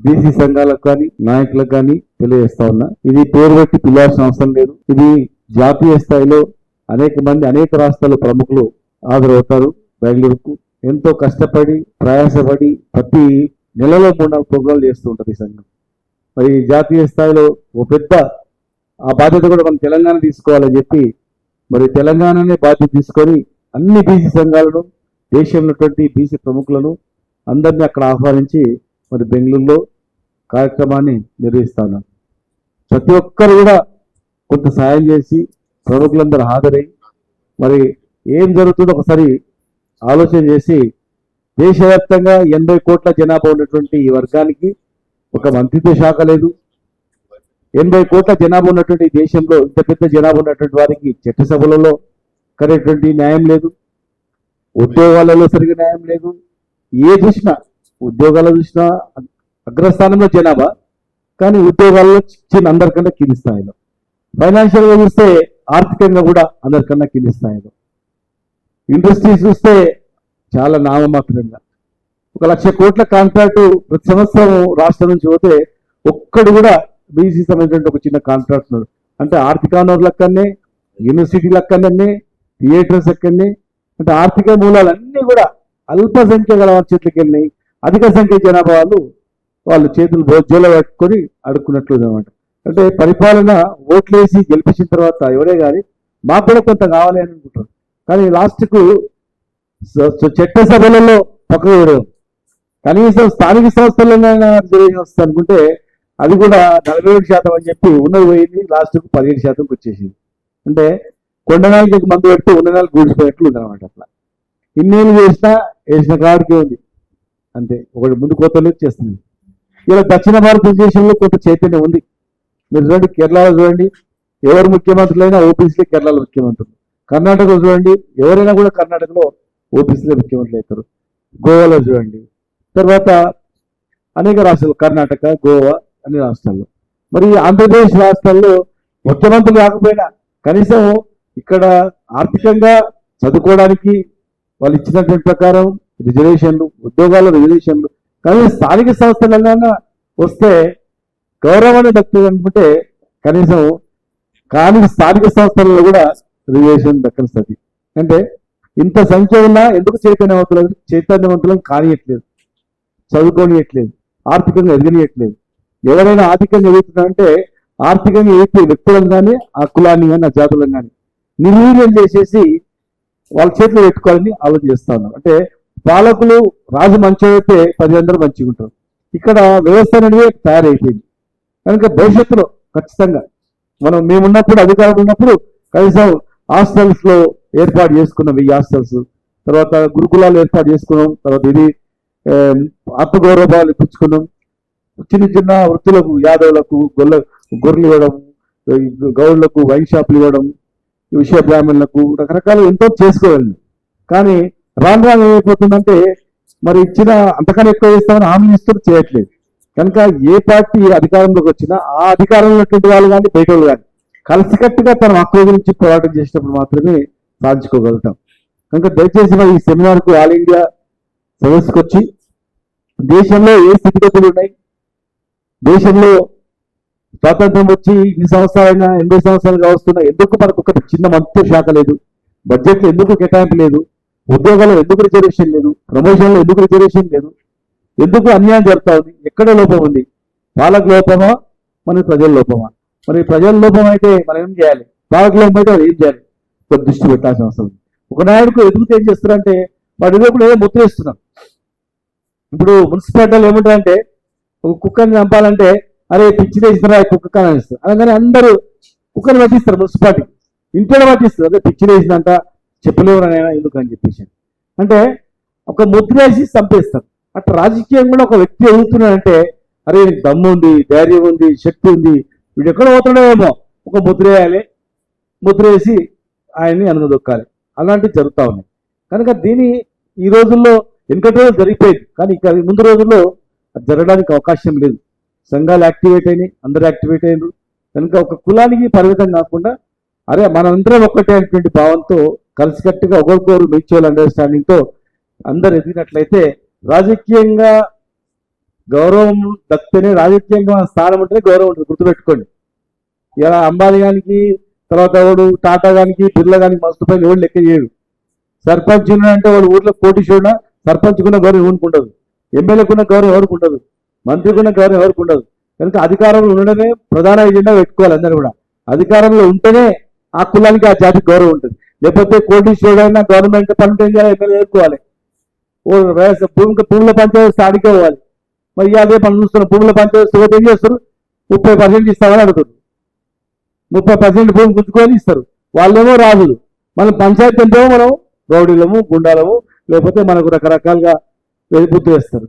BC సంఘాలకు కానీ నాయకులకు కానీ తెలియజేస్తా ఉన్నా. ఇది పేరు పెట్టి పిలవాల్సిన అవసరం లేదు. ఇది జాతీయ స్థాయిలో అనేక మంది అనేక రాష్ట్రాల ప్రముఖులు హాజరవుతారు. బెంగళూరుకు ఎంతో కష్టపడి ప్రయాసపడి ప్రతి నెలలో 3-4 ప్రోగ్రాంలు చేస్తూ ఉంటుంది ఈ సంఘం. మరి జాతీయ స్థాయిలో ఓ పెద్ద ఆ బాధ్యత కూడా మనం తెలంగాణ తీసుకోవాలని చెప్పి మరి తెలంగాణనే బాధ్యత తీసుకొని అన్ని బీసీ సంఘాలను దేశంలో ఉన్నటువంటి బీసీ ప్రముఖులను అందరినీ అక్కడ ఆహ్వానించి మరి బెంగళూరులో కార్యక్రమాన్ని నిర్వహిస్తాను. ప్రతి ఒక్కరు కూడా కొంత సాయం చేసి ప్రముఖులందరూ హాజరై మరి ఏం జరుగుతుందో ఒకసారి ఆలోచన చేసి దేశవ్యాప్తంగా 80 కోట్ల జనాభా ఉన్నటువంటి ఈ వర్గానికి ఒక మంత్రిత్వ శాఖ లేదు. 80 కోట్ల జనాభా ఉన్నటువంటి దేశంలో ఇంత పెద్ద జనాభా ఉన్నటువంటి వారికి చట్టసభలలో కరెక్టువంటి న్యాయం లేదు, ఉద్యోగాలలో సరిగ్గా న్యాయం లేదు. ఏ చూసినా ఉద్యోగాలు చూసినా అగ్రస్థానంలో జనాభా, కానీ ఉద్యోగాల్లో చిన్న అందరికన్నా కింది స్థాయిలో, ఫైనాన్షియల్గా చూస్తే ఆర్థికంగా కూడా అందరికన్నా కింది స్థాయిలో, ఇండస్ట్రీస్ చూస్తే చాలా నామమాత్రంగా 1 లక్ష కోట్ల కాంట్రాక్టు ప్రతి సంవత్సరం రాష్ట్రం నుంచి పోతే ఒక్కడు కూడా బీసీ సంబంధించిన ఒక చిన్న కాంట్రాక్ట్ ఉన్నాడు. అంటే ఆర్థిక వనరులు అక్కడనే, యూనివర్సిటీలు అక్కడనే, థియేటర్స్ అక్కడనే, అంటే ఆర్థిక మూలాలన్నీ కూడా అల్ప సంఖ్య గల వారి చేతులకి వెళ్ళినాయి. అధిక సంఖ్య జనాభా వాళ్ళు చేతులు బోజ్జోలో పెట్టుకొని అడుక్కున్నట్లు అనమాట. అంటే పరిపాలన ఓట్లేసి గెలిపించిన తర్వాత ఎవరే కానీ మాకు కూడా కొంత కావాలి అని అనుకుంటారు. కానీ లాస్ట్కు చట్టసభలలో పక్కకు వేయడం, కనీసం స్థానిక సంస్థలైనా రిజర్వేషన్ వస్తుంది అనుకుంటే అది కూడా 47% అని చెప్పి ఉన్నది పోయింది, లాస్ట్కు 17%కి వచ్చేసింది. అంటే కొండనాలకి మందు పెడితే ఉన్ననాలు గూడిపోయినట్లు ఉందన్నమాట. అట్లా ఇన్నేళ్ళు వేసిన కాడికే ఉంది అంతే, ఒకటి ముందు కోతలేదు చేస్తుంది. ఇలా దక్షిణ భారతదేశంలో కొంత చైతన్యం ఉంది. మీరు చూడండి, కేరళలో చూడండి, ఎవరు ముఖ్యమంత్రులైనా ఓబీసీలే కేరళలో ముఖ్యమంత్రులు. కర్ణాటకలో చూడండి, ఎవరైనా కూడా కర్ణాటకలో ఓబీసీలే ముఖ్యమంత్రులు అవుతారు. గోవాలో చూడండి, తర్వాత అనేక రాష్ట్రాలు, కర్ణాటక, గోవా అన్ని రాష్ట్రాల్లో. మరి ఆంధ్రప్రదేశ్ రాష్ట్రాల్లో ముఖ్యమంత్రులు కాకపోయినా కనీసం ఇక్కడ ఆర్థికంగా చదువుకోవడానికి వాళ్ళు ఇచ్చినటువంటి ప్రకారం రిజర్వేషన్లు, ఉద్యోగాల రిజర్వేషన్లు, కానీ స్థానిక సంస్థలైనా వస్తే గౌరవాన్ని దక్కుతుంది అనుకుంటే కనీసం కానీ స్థానిక సంస్థలలో కూడా రిజర్వేషన్ దక్కనిస్తుంది. అంటే ఇంత సంఖ్య ఉన్నా ఎందుకు చైతన్యవంతులను కానియట్లేదు, చదువుకోనియట్లేదు, ఆర్థికంగా ఎదగనియట్లేదు. ఎవరైనా ఆర్థికంగా ఎదుగుతున్నారంటే ఆర్థికంగా ఎదిగే వ్యక్తులను కానీ ఆ కులాన్ని కానీ ఆ జాతులను కానీ నిర్వీర్యం చేసేసి వాళ్ళ చేతిలో పెట్టుకోవాలని ఆలోచన చేస్తా ఉన్నారు. అంటే పాలకులు రాజు మంచిగా ప్రజలందరూ మంచిగా ఉంటారు. ఇక్కడ వ్యవస్థ అనేది తయారైపోయింది కనుక భవిష్యత్తులో ఖచ్చితంగా మేమున్నప్పుడు అధికారులు ఉన్నప్పుడు కనీసం హాస్టల్స్ లో ఏర్పాటు చేసుకున్నాం, 1000 హాస్టల్స్, తర్వాత గురుకులాలు ఏర్పాటు చేసుకున్నాం, తర్వాత ఇది ఆత్మగౌరవాలు ఇప్పించుకున్నాం. చిన్న చిన్న వృత్తులకు యాదవులకు గొర్రెలు ఇవ్వడం, గౌడ్లకు వైన్ షాపులు ఇవ్వడం, విషయ బ్రాహ్మణులకు రకరకాలు ఎంతో చేసుకోగలిగింది. కానీ రాను ఏమైపోతుందంటే మరి ఇచ్చిన అంతకన్నా ఎక్కువ చేస్తామని హామీ ఇస్తూ చేయట్లేదు. కనుక ఏ పార్టీ అధికారంలోకి వచ్చినా ఆ అధికారంలో ఉన్నటువంటి వాళ్ళు కానీ బయట వాళ్ళు కానీ కలిసికట్టుగా తన హక్కుల గురించి పోరాటం చేసినప్పుడు మాత్రమే సాధించుకోగలుగుతాం. కనుక దయచేసి ఈ సెమినార్కు ఆల్ ఇండియా సదస్సుకు వచ్చి దేశంలో ఏ స్థితిగతులు ఉన్నాయి, దేశంలో స్వాతంత్రం వచ్చి ఇన్ని సంవత్సరాలైనా 80 సంవత్సరాలుగా వస్తున్నా ఎందుకు మనకు ఒక చిన్న మంత్రిత్వ శాఖ లేదు, బడ్జెట్లో ఎందుకు కేటాయింపు లేదు, ఉద్యోగాల్లో ఎందుకు రిజర్వేషన్ లేదు, ప్రమోషన్లో ఎందుకు రిజర్వేషన్ లేదు, ఎందుకు అన్యాయం జరుగుతా ఉంది, ఎక్కడ లోపం ఉంది, పాలక లోపమా మన ప్రజల లోపమా? మరి ప్రజల లోపం అయితే మనం ఏం చేయాలి, పాలక లోపం అయితే అది ఏం చేయాలి, దృష్టి పెట్టాల్సిన అవసరం ఉంది. ఒక నాయకుడు ఎదుగుతూ ఏం చేస్తారంటే వాడు ఎదుగుడు ఏదో ముద్ర వేస్తున్నాం. ఇప్పుడు మున్సిపాలిటీలో ఏముంటారంటే ఒక కుక్కని చంపాలంటే అరే పిచ్చిదే ఇస్తారా కుక్క అని ఇస్తారు, అనగానే అందరూ కుక్కని పట్టిస్తారు, మున్సిపాలిటీ ఇంట్లో పట్టిస్తారు, అదే పిచ్చిదే ఇస్తుందంట చెప్పలేవరనైనా ఎందుకు అని చెప్పేసి. అంటే ఒక ముద్ర వేసి చంపేస్తారు. అట్లా రాజకీయం కూడా ఒక వ్యక్తి ఎదుగుతున్నాడంటే అరే దమ్ము ఉంది, ధైర్యం ఉంది, శక్తి ఉంది, వీడు ఎక్కడ పోతున్నాడేమో ఒక ముద్ర వేయాలి, ముద్ర వేసి ఆయన్ని అనుదొక్కాలి. అలాంటివి జరుగుతూ ఉన్నాయి. కనుక దీని ఈ రోజుల్లో వెనుకటి రోజులు జరిగిపోయింది, కానీ ఇక ముందు రోజుల్లో అది జరగడానికి అవకాశం లేదు. సంఘాలు యాక్టివేట్ అయినాయి, అందరూ యాక్టివేట్ అయినారు. కనుక ఒక కులానికి పరిమితం కాకుండా అరే మనందరం ఒక్కటే అనేటువంటి భావంతో కలిసికట్టుగా ఒకరికొకరు మ్యూచువల్ అండర్స్టాండింగ్తో అందరు ఎదిగినట్లయితే రాజకీయంగా గౌరవం దక్కితేనే రాజకీయంగా మన స్థానం ఉంటేనే గౌరవం ఉంటుంది, గుర్తుపెట్టుకోండి. ఇలా అంబానీ గానికి తర్వాత వాడు టాటా గానికి బిర్లా గానికి మస్తు పైన ఎవరు లెక్క చేయడు. సర్పంచ్ అంటే వాడు ఊర్లో కోటీశ్వరుడా, సర్పంచ్కున్న గౌరవం ఎవరికి ఉండదు, ఎమ్మెల్యేకున్న గౌరవం ఎవరికి ఉండదు, మంత్రికున్న గౌరవం ఎవరికి ఉండదు. కనుక అధికారంలో ఉండడమే ప్రధాన ఎజెండా పెట్టుకోవాలి అందరూ కూడా. అధికారంలో ఉంటేనే ఆ కులానికి ఆ జాతికి గౌరవం ఉంటుంది. లేకపోతే కోటీశ్వరుడైనా గవర్నమెంట్ పనులు ఏం చేయాలి, ఎమ్మెల్యే ఎదుర్కోవాలి. ఓ భూముల పంచాయతీ ఆడికే పోవాలి. మరి అదే పని చూస్తున్నారు, భూముల పంచాయతీ ఏం చేస్తారు, 30% ఇస్తామని అడుగుతారు. 30% భూమి గుంజుకొని ఇస్తారు. వాళ్ళేమో రాజులు, మనం పంచాయతీ ఎంతేమో మనం రౌడీలము, గుండాలము, లేకపోతే మనకు రకరకాలుగా బుద్ధి వేస్తారు.